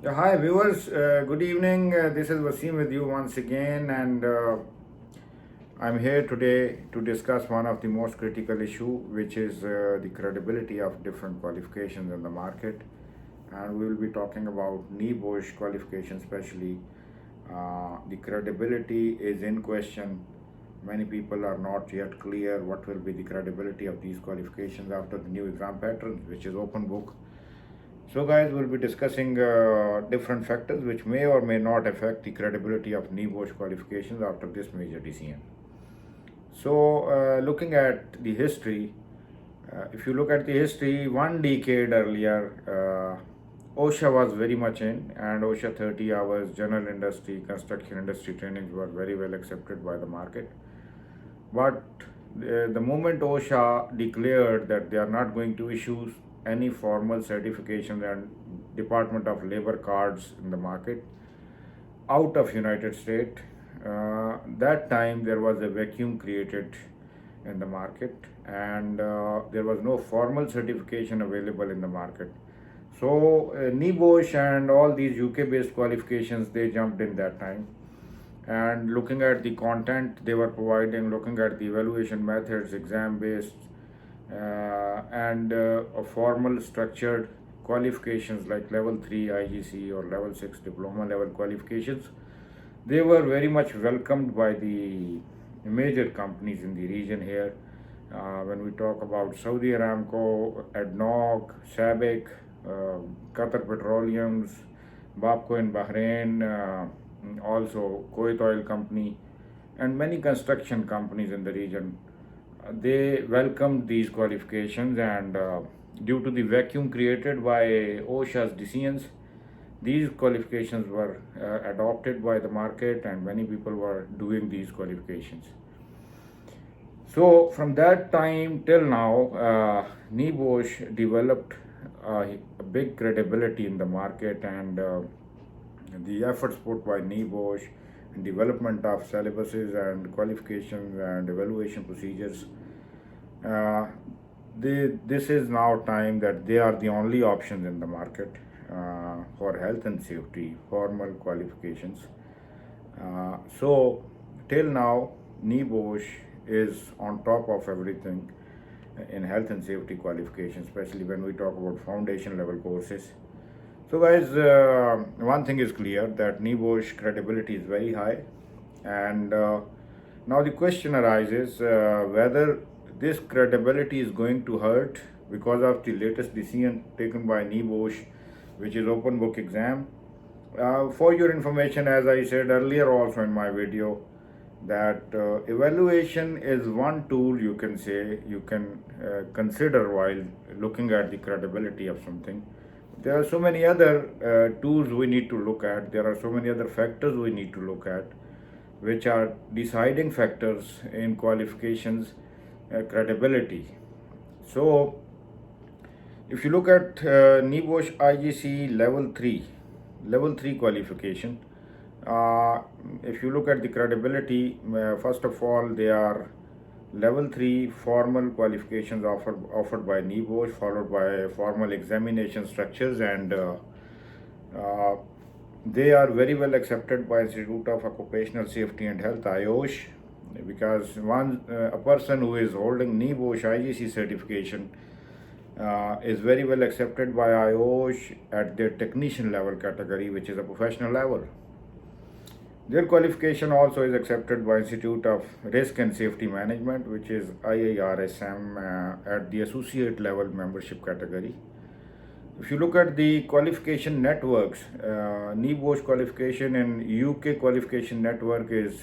Hi viewers, good evening. This is Wasim with you once again, and I'm here today to discuss one of the most critical issue, which is the credibility of different qualifications in the market. And we will be talking about NEBOSH qualification, especially. The credibility is in question. Many people are not yet clear what will be the credibility of these qualifications after the new exam patterns, which is open book. So, guys, we'll be discussing different factors which may or may not affect the credibility of NEBOSH qualifications after this major decision. So, looking at the history, if you look at the history, 1 decade earlier, OSHA was very much in, and OSHA 30 hours general industry, construction industry trainings were very well accepted by the market. But the moment OSHA declared that they are not going to issue any formal certification and Department of Labor cards in the market out of United States, that time there was a vacuum created in the market, and there was no formal certification available in the market. So NEBOSH and all these UK based qualifications, they jumped in that time, and looking at the content they were providing, looking at the evaluation methods, exam based, and a formal structured qualifications like level 3 IGC or level 6 diploma level qualifications, they were very much welcomed by the major companies in the region here. When we talk about Saudi Aramco, ADNOC, SABIC, Qatar Petroleums, Babco in Bahrain, also Kuwait Oil Company, and many construction companies in the region, they welcomed these qualifications, and due to the vacuum created by OSHA's decisions, these qualifications were adopted by the market, and many people were doing these qualifications. So from that time till now, NEBOSH developed a big credibility in the market, and the efforts put by NEBOSH in development of syllabuses and qualifications and evaluation procedures. Uh, this is now time that they are the only options in the market for health and safety formal qualifications. So till now, NEBOSH is on top of everything in health and safety qualifications, especially when we talk about foundation level courses. So, guys, one thing is clear that NEBOSH credibility is very high, and now the question arises whether this credibility is going to hurt because of the latest decision taken by NEBOSH, which is open book exam. For your information, as I said earlier also in my video, that evaluation is one tool you can say you can consider while looking at the credibility of something. There are so many other tools we need to look at. There are so many other factors we need to look at, which are deciding factors in qualifications credibility. So, if you look at NEBOSH IGC level 3 qualification, uh, if you look at the credibility, first of all, they are level 3 formal qualifications offered by NEBOSH, followed by formal examination structures, and uh, they are very well accepted by Institute of Occupational Safety and Health IOSH, because a person who is holding NEBOSH IGC certification is very well accepted by IOSH at their technician level category, which is a professional level. Their qualification also is accepted by Institute of Risk and Safety Management, which is IIRSM, at the associate level membership category. If you look at the qualification networks, NEBOSH qualification in UK qualification network is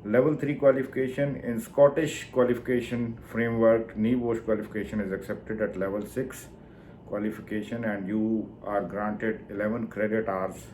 level 3 qualification. In Scottish qualification framework, NEBOSH qualification is accepted at level 6 qualification, and you are granted 11 credit hours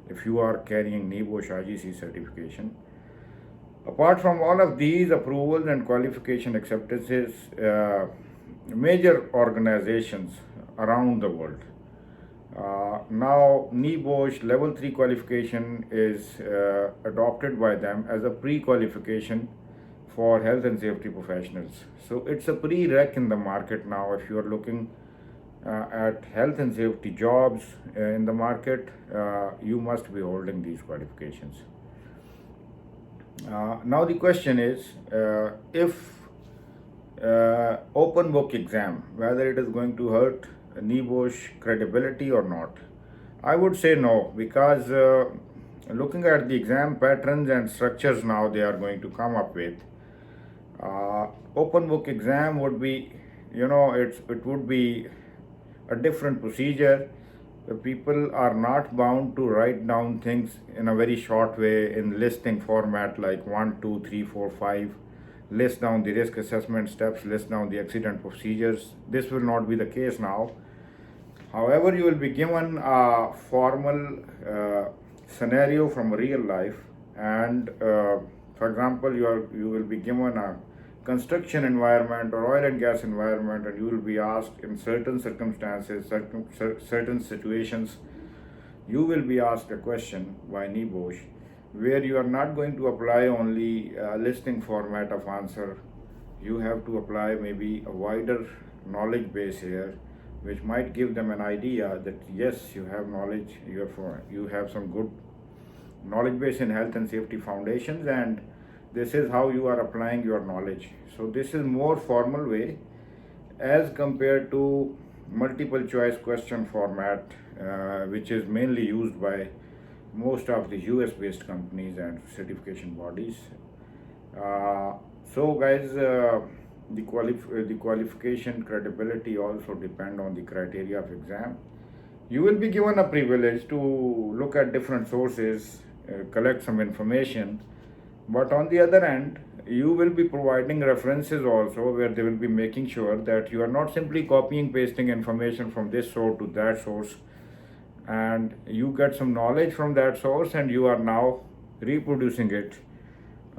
if you are carrying NEBOSH IGC certification. Apart from all of these approvals and qualification acceptances, major organizations around the world, now NEBOSH level 3 qualification is adopted by them as a pre-qualification for health and safety professionals. So it's a pre-req in the market now if you are looking at health and safety jobs in the market, you must be holding these qualifications. Now the question is, if open book exam, whether it is going to hurt NEBOSH credibility or not. I would say no, because looking at the exam patterns and structures now they are going to come up with, open book exam would be, it would be a different procedure. The people are not bound to write down things in a very short way in listing format like 1, 2, 3, 4, 5. List down the risk assessment steps, list down the accident procedures. This will not be the case now. However, you will be given a formal scenario from real life, and for example, you will be given a construction environment or oil and gas environment, and you will be asked in certain circumstances, certain situations, you will be asked a question by NEBOSH where you are not going to apply only a listing format of answer. You have to apply maybe a wider knowledge base here, which might give them an idea that yes, you have knowledge, you have some good knowledge base in health and safety foundations, and this is how you are applying your knowledge. So this is more formal way as compared to multiple choice question format, which is mainly used by most of the US based companies and certification bodies. So guys, the qualification credibility also depend on the criteria of exam. You will be given a privilege to look at different sources, collect some information, but on the other hand, you will be providing references also where they will be making sure that you are not simply copying pasting information from this source to that source, and you get some knowledge from that source and you are now reproducing it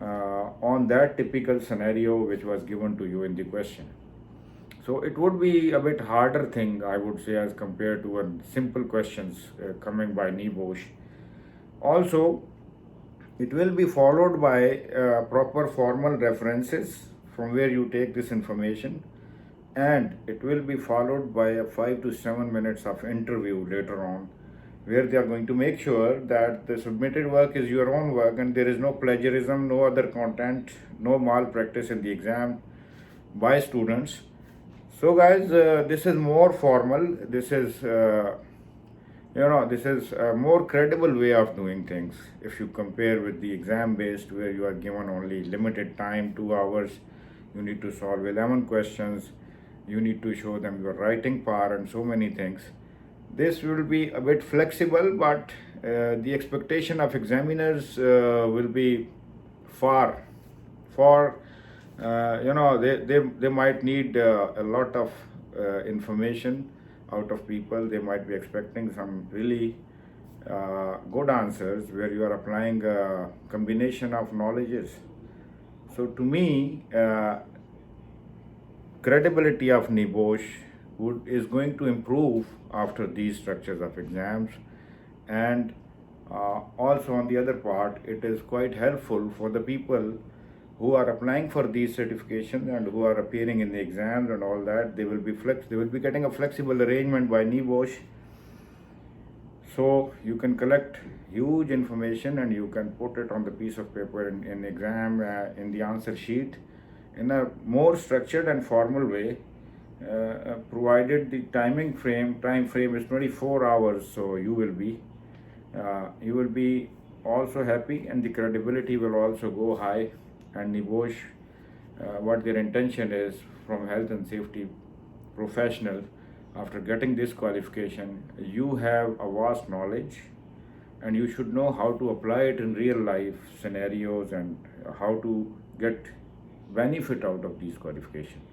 on that typical scenario which was given to you in the question. So it would be a bit harder thing, I would say, as compared to a simple questions coming by NEBOSH. Also, it will be followed by proper formal references from where you take this information, and it will be followed by a 5 to 7 minutes of interview later on, where they are going to make sure that the submitted work is your own work and there is no plagiarism, no other content, no malpractice in the exam by students. So guys, this is more formal. This is this is a more credible way of doing things if you compare with the exam based, where you are given only limited time, 2 hours. You need to solve 11 questions, you need to show them your writing power and so many things. This will be a bit flexible, but the expectation of examiners will be far they might need a lot of information out of people. They might be expecting some really good answers where you are applying a combination of knowledges. So to me, credibility of NEBOSH is going to improve after these structures of exams, and also on the other part, it is quite helpful for the people who are applying for these certifications and who are appearing in the exams and all that. They will be getting a flexible arrangement by NEBOSH, so you can collect huge information and you can put it on the piece of paper in exam, in the answer sheet, in a more structured and formal way, provided the time frame is 24 hours. So you will be also happy, and the credibility will also go high. And NEBOSH, what their intention is from health and safety professional, after getting this qualification, you have a vast knowledge and you should know how to apply it in real life scenarios and how to get benefit out of these qualifications.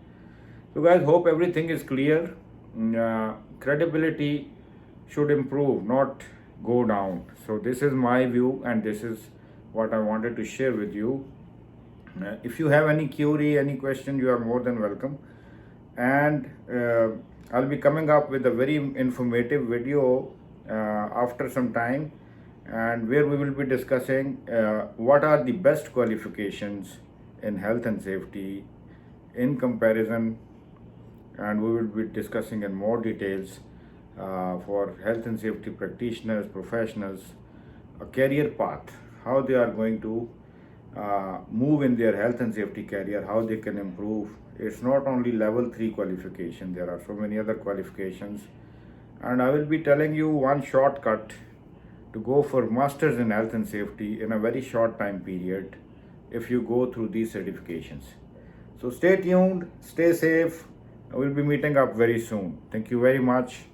So guys, hope everything is clear. Credibility should improve, not go down. So this is my view and this is what I wanted to share with you. If you have any query, any question, you are more than welcome. And I'll be coming up with a very informative video after some time, and where we will be discussing what are the best qualifications in health and safety in comparison and we will be discussing in more details for health and safety practitioners, professionals, a career path, how they are going to move in their health and safety career, how they can improve. It's not only level 3 qualification, there are so many other qualifications, and I will be telling you one shortcut to go for masters in health and safety in a very short time period if you go through these certifications. So stay tuned, stay safe. I will be meeting up very soon. Thank you very much.